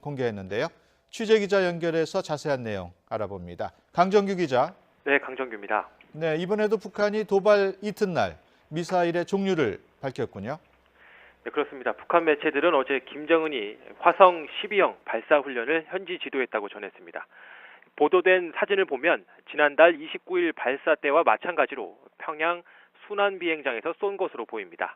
공개했는데요. 취재기자 연결해서 자세한 내용 알아봅니다. 강정규 기자. 네, 강정규입니다. 네, 이번에도 북한이 도발 이튿날 미사일의 종류를 밝혔군요. 네, 그렇습니다. 북한 매체들은 어제 김정은이 화성 12형 발사 훈련을 현지 지도했다고 전했습니다. 보도된 사진을 보면 지난달 29일 발사 때와 마찬가지로 평양 순안 비행장에서 쏜 것으로 보입니다.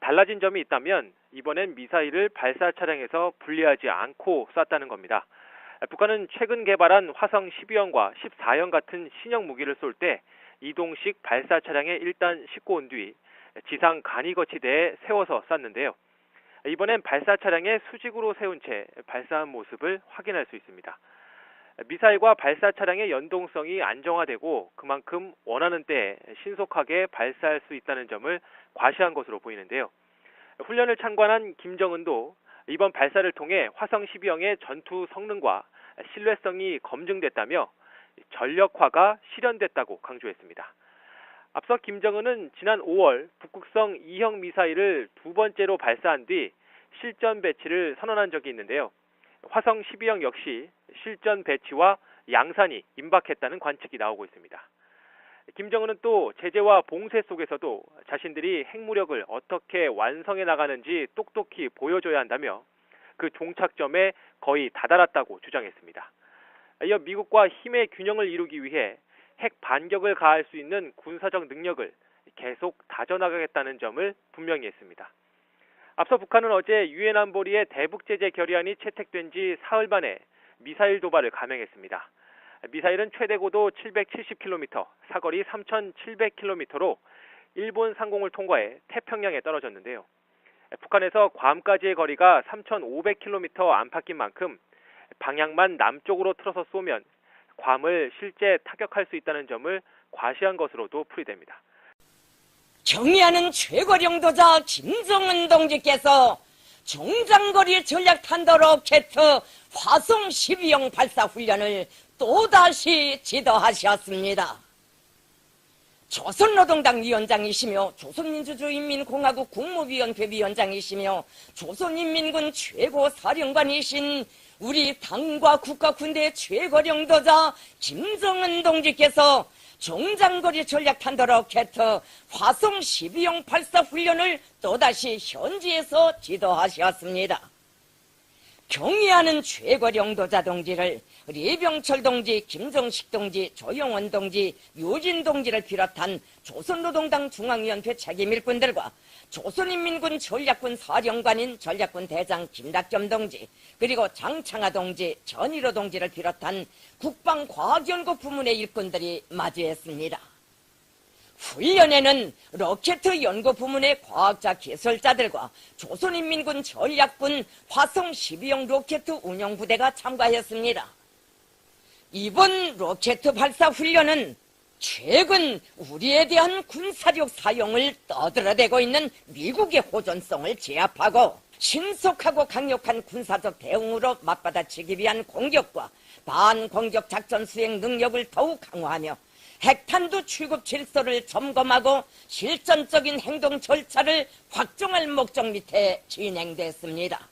달라진 점이 있다면 이번엔 미사일을 발사 차량에서 분리하지 않고 쐈다는 겁니다. 북한은 최근 개발한 화성 12형과 14형 같은 신형 무기를 쏠 때 이동식 발사 차량에 일단 싣고 온 뒤 지상 간이 거치대에 세워서 쐈는데요. 이번엔 발사 차량에 수직으로 세운 채 발사한 모습을 확인할 수 있습니다. 미사일과 발사 차량의 연동성이 안정화되고 그만큼 원하는 때에 신속하게 발사할 수 있다는 점을 과시한 것으로 보이는데요. 훈련을 참관한 김정은도 이번 발사를 통해 화성 12형의 전투 성능과 신뢰성이 검증됐다며 전력화가 실현됐다고 강조했습니다. 앞서 김정은은 지난 5월 북극성 2형 미사일을 두 번째로 발사한 뒤 실전 배치를 선언한 적이 있는데요. 화성 12형 역시 실전 배치와 양산이 임박했다는 관측이 나오고 있습니다. 김정은은 또 제재와 봉쇄 속에서도 자신들이 핵무력을 어떻게 완성해 나가는지 똑똑히 보여줘야 한다며 그 종착점에 거의 다다랐다고 주장했습니다. 이어 미국과 힘의 균형을 이루기 위해 핵 반격을 가할 수 있는 군사적 능력을 계속 다져나가겠다는 점을 분명히 했습니다. 앞서 북한은 어제 유엔 안보리의 대북 제재 결의안이 채택된 지 사흘 만에 미사일 도발을 감행했습니다. 미사일은 최대 고도 770km, 사거리 3,700km로 일본 상공을 통과해 태평양에 떨어졌는데요. 북한에서 괌까지의 거리가 3,500km 안팎인 만큼 방향만 남쪽으로 틀어서 쏘면 괌을 실제 타격할 수 있다는 점을 과시한 것으로도 풀이됩니다. 경의하는 최고령도자 김정은 동지께서 중장거리 전략 탄도 로켓 화성 12형 발사 훈련을 또다시 지도하셨습니다. 조선노동당 위원장이시며 조선민주주의인민공화국 국무위원회 위원장이시며 조선인민군 최고사령관이신 우리 당과 국가 군대의 최고령도자 김정은 동지께서 중장거리 전략 탄도 로켓 화성 12형 발사 훈련을 또다시 현지에서 지도하셨습니다. 경의하는 최고령도자 동지를 리병철 동지, 김정식 동지, 조영원 동지, 유진 동지를 비롯한 조선노동당 중앙위원회 책임일꾼들과 조선인민군 전략군 사령관인 전략군 대장 김낙겸 동지, 그리고 장창하 동지, 전일호 동지를 비롯한 국방과학연구 부문의 일꾼들이 마주했습니다. 훈련에는 로켓 연구 부문의 과학자 기술자들과 조선인민군 전략군 화성 12형 로켓 운용부대가 참가했습니다. 이번 로켓 발사 훈련은 최근 우리에 대한 군사력 사용을 떠들어대고 있는 미국의 호전성을 제압하고 신속하고 강력한 군사적 대응으로 맞받아치기 위한 공격과 반공격 작전 수행 능력을 더욱 강화하며 핵탄두 출급 질서를 점검하고 실전적인 행동 절차를 확정할 목적 밑에 진행됐습니다.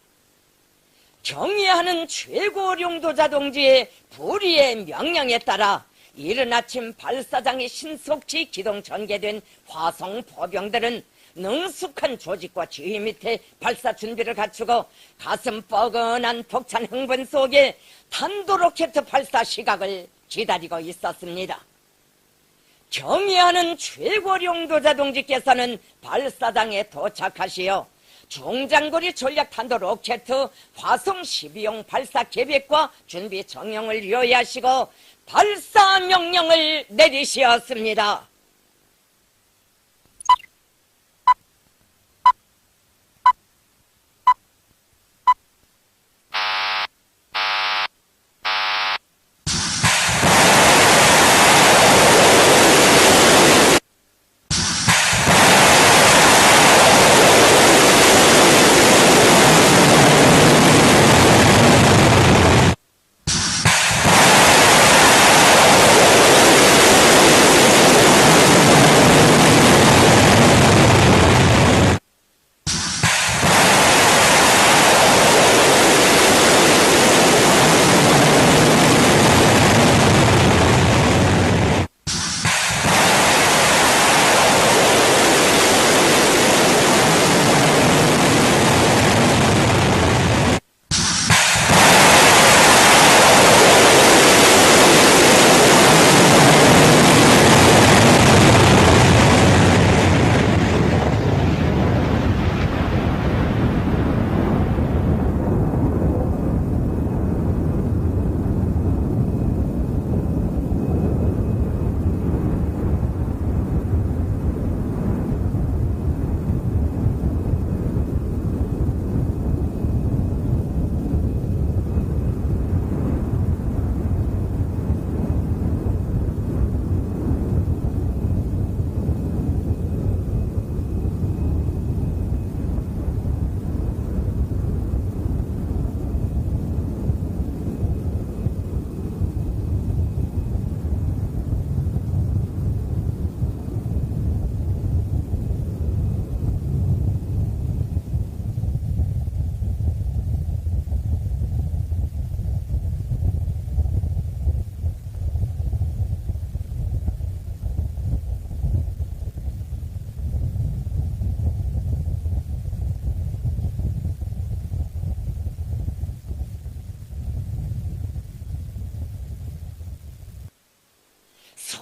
경의하는 최고령도자 동지의 불의의 명령에 따라 이른 아침 발사장에 신속히 기동 전개된 화성 포병들은 능숙한 조직과 지휘 밑에 발사 준비를 갖추고 가슴 뻐근한 벅찬 흥분 속에 탄도로켓 발사 시각을 기다리고 있었습니다. 경의하는 최고령도자 동지께서는 발사장에 도착하시어 중장거리 전략 탄도 로켓 화성 12형 발사 계획과 준비 정령을 요약하시고 발사 명령을 내리셨습니다.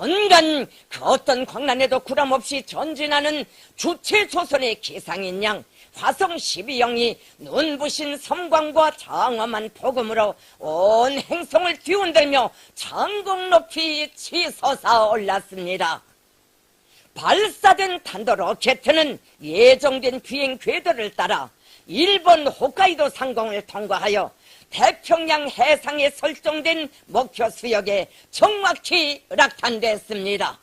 천간 그 어떤 광란에도 구람없이 전진하는 주체 조선의 기상인 양 화성 12형이 눈부신 섬광과 장엄한 폭음으로 온 행성을 뒤흔들며 장공 높이 치솟아 올랐습니다. 발사된 탄도 로켓은 예정된 비행 궤도를 따라 일본 홋카이도 상공을 통과하여 태평양 해상에 설정된 목표 수역에 정확히 낙탄됐습니다.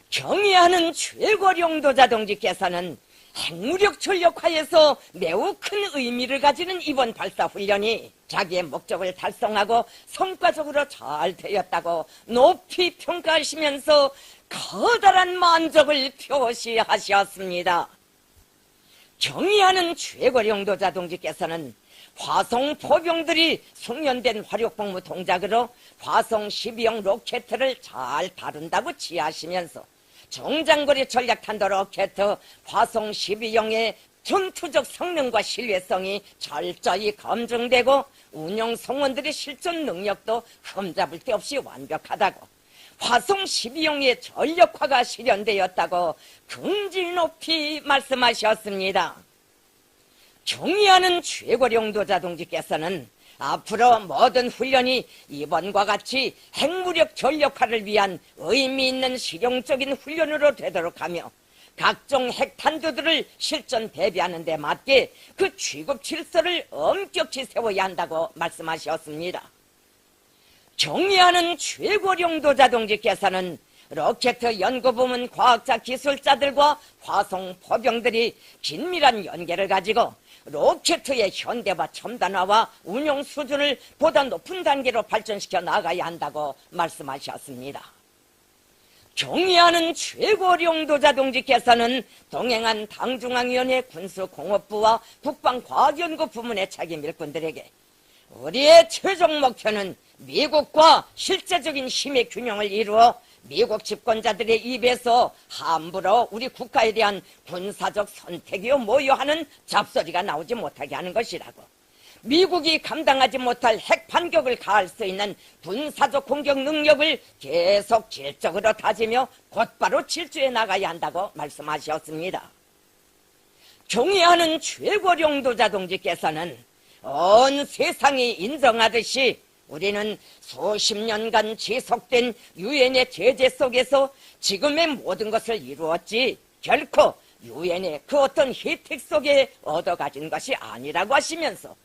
경의하는 최고령도자 동지께서는 핵무력 전력화에서 매우 큰 의미를 가지는 이번 발사훈련이 자기의 목적을 달성하고 성과적으로 잘 되었다고 높이 평가하시면서 커다란 만족을 표시하셨습니다. 경의하는 최고령도자 동지께서는 화성 포병들이 숙련된 화력복무 동작으로 화성 12형 로켓을 잘 다룬다고 지하시면서 정장거리 전략탄도 로켓 화성 12형의 전투적 성능과 신뢰성이 철저히 검증되고 운영 성원들의 실전 능력도 흠잡을 데 없이 완벽하다고 화성 12형의 전력화가 실현되었다고 긍지 높이 말씀하셨습니다. 경의하는 최고령도자 동지께서는 앞으로 모든 훈련이 이번과 같이 핵무력 전력화를 위한 의미 있는 실용적인 훈련으로 되도록 하며 각종 핵탄두들을 실전 대비하는 데 맞게 그 취급 질서를 엄격히 세워야 한다고 말씀하셨습니다. 경의하는 최고령도자 동지께서는 로켓 연구부문 과학자 기술자들과 화성 포병들이 긴밀한 연계를 가지고 로켓의 현대화 첨단화와 운용 수준을 보다 높은 단계로 발전시켜 나가야 한다고 말씀하셨습니다. 경의하는 최고령도자 동지께서는 동행한 당중앙위원회 군수공업부와 국방과학연구부문의 책임 일꾼들에게 우리의 최종 목표는 미국과 실제적인 힘의 균형을 이루어 미국 집권자들의 입에서 함부로 우리 국가에 대한 군사적 선택이요 뭐요 하는 잡소리가 나오지 못하게 하는 것이라고, 미국이 감당하지 못할 핵 반격을 가할 수 있는 군사적 공격 능력을 계속 질적으로 다지며 곧바로 질주해 나가야 한다고 말씀하셨습니다. 경의하는 최고령도자 동지께서는 온 세상이 인정하듯이 우리는 수십 년간 지속된 유엔의 제재 속에서 지금의 모든 것을 이루었지 결코 유엔의 그 어떤 혜택 속에 얻어가진 것이 아니라고 하시면서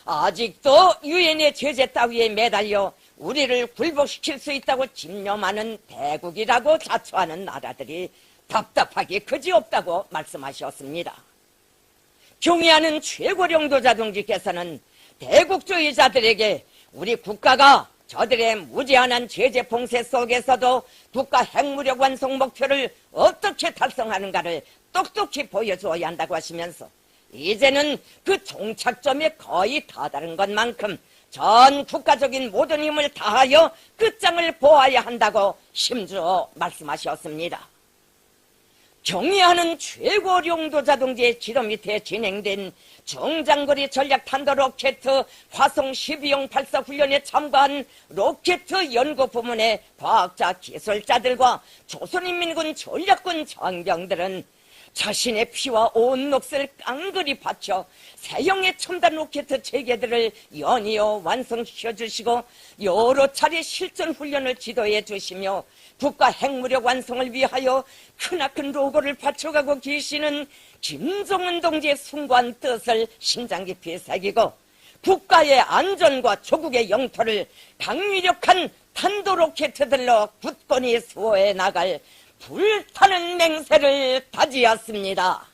아직도 유엔의 제재 따위에 매달려 우리를 굴복시킬 수 있다고 집념하는 대국이라고 자처하는 나라들이 답답하기 그지없다고 말씀하셨습니다. 경의하는 최고령도자 동지께서는 대국주의자들에게 우리 국가가 저들의 무제한한 제재 봉쇄 속에서도 국가 핵무력 완성 목표를 어떻게 달성하는가를 똑똑히 보여주어야 한다고 하시면서 이제는 그 종착점에 거의 다다른 것만큼 전 국가적인 모든 힘을 다하여 끝장을 보아야 한다고 심주어 말씀하셨습니다. 경의하는 최고령도자 동지의 지도 밑에 진행된 정장거리 전략탄도 로켓 화성 12형 발사 훈련에 참가한 로켓 연구부문의 과학자 기술자들과 조선인민군 전략군 장병들은 자신의 피와 온 몫을 깡그리 바쳐 세형의 첨단 로켓 체계들을 연이어 완성시켜 주시고 여러 차례 실전 훈련을 지도해 주시며 국가 핵무력 완성을 위하여 크나큰 노고를 바쳐가고 계시는 김정은 동지의 숭고한 뜻을 심장 깊이 새기고 국가의 안전과 조국의 영토를 강위력한 탄도 로켓들로 굳건히 수호해 나갈 불타는 맹세를 다지었습니다.